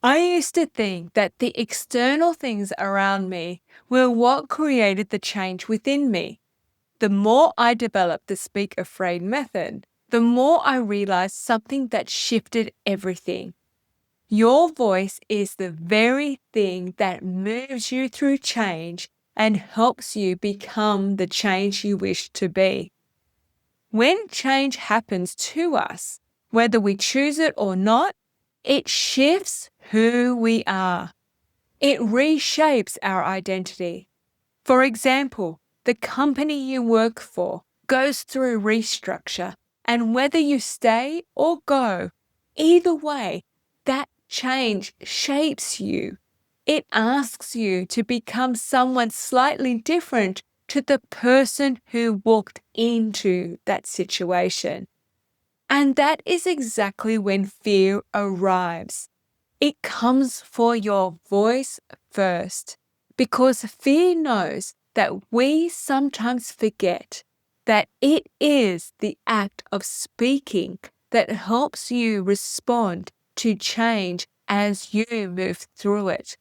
I used to think that the external things around me were what created the change within me. The more I developed the Speak Afraid method, the more I realized something that shifted everything. Your voice is the very thing that moves you through change and helps you become the change you wish to be. When change happens to us, whether we choose it or not, it shifts who we are. It reshapes our identity. For example, the company you work for goes through restructure, and whether you stay or go, either way, that change shapes you. It asks you to become someone slightly different to the person who walked into that situation. And that is exactly when fear arrives. It comes for your voice first, because fear knows that we sometimes forget that it is the act of speaking that helps you respond to change as you move through it.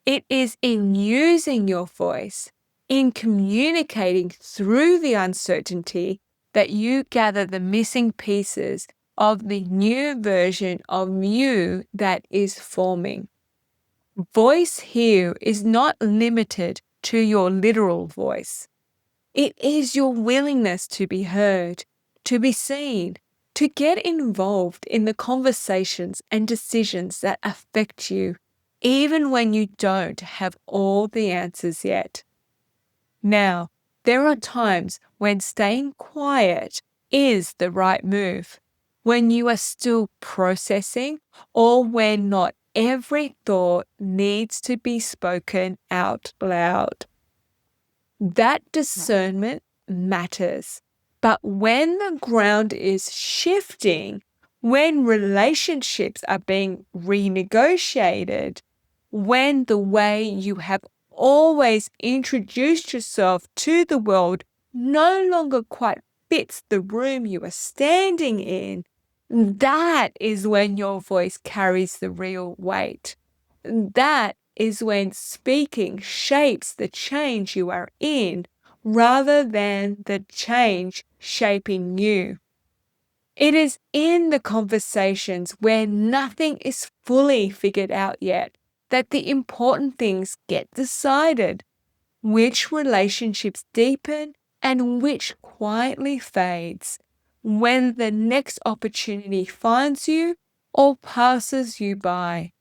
It is in using your voice, in communicating through the uncertainty, that you gather the missing pieces of the new version of you that is forming. Voice here is not limited to your literal voice. It is your willingness to be heard, to be seen, to get involved in the conversations and decisions that affect you, even when you don't have all the answers yet. Now, there are times when staying quiet is the right move, when you are still processing, or when not every thought needs to be spoken out loud. That discernment matters. But when the ground is shifting, when relationships are being renegotiated, when the way you have always introduced yourself to the world no longer quite fits the room you are standing in, that is when your voice carries the real weight. That is when speaking shapes the change you are in rather than the change shaping you. It is in the conversations where nothing is fully figured out yet that the important things get decided, which relationships deepen and which quietly fades, when the next opportunity finds you or passes you by.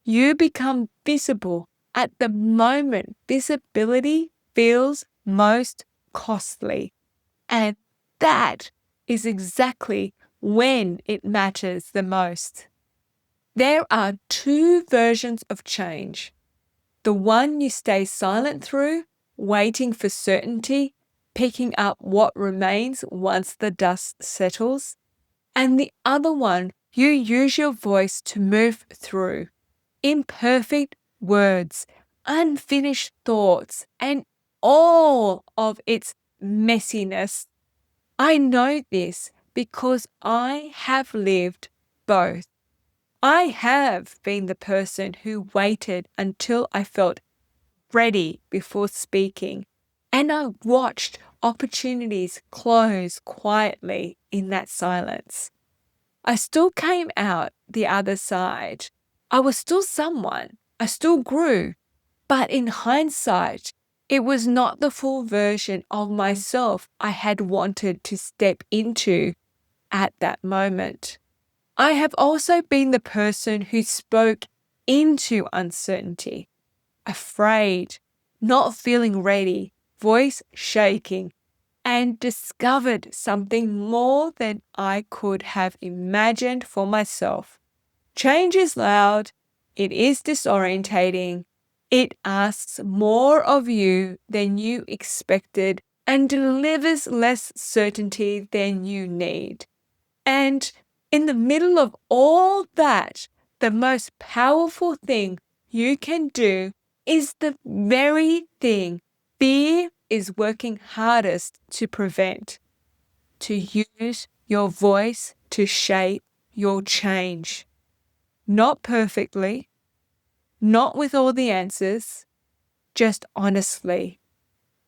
You become visible at the moment visibility feels most costly. And that is exactly when it matters the most. There are two versions of change. The one you stay silent through, waiting for certainty, picking up what remains once the dust settles. And the other one you use your voice to move through. Imperfect words, unfinished thoughts, and all of its messiness. I know this because I have lived both. I have been the person who waited until I felt ready before speaking, and I watched opportunities close quietly in that silence. I still came out the other side. I was still someone. I still grew. But in hindsight, it was not the full version of myself I had wanted to step into at that moment. I have also been the person who spoke into uncertainty, afraid, not feeling ready, voice shaking, and discovered something more than I could have imagined for myself. Change is loud, it is disorientating, it asks more of you than you expected and delivers less certainty than you need. And in the middle of all that, the most powerful thing you can do is the very thing fear is working hardest to prevent: to use your voice to shape your change. Not perfectly, not with all the answers, just honestly,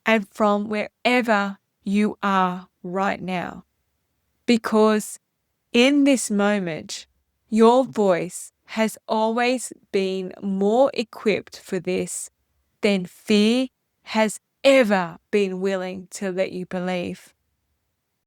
and from wherever you are right now. Because in this moment, your voice has always been more equipped for this than fear has ever been willing to let you believe.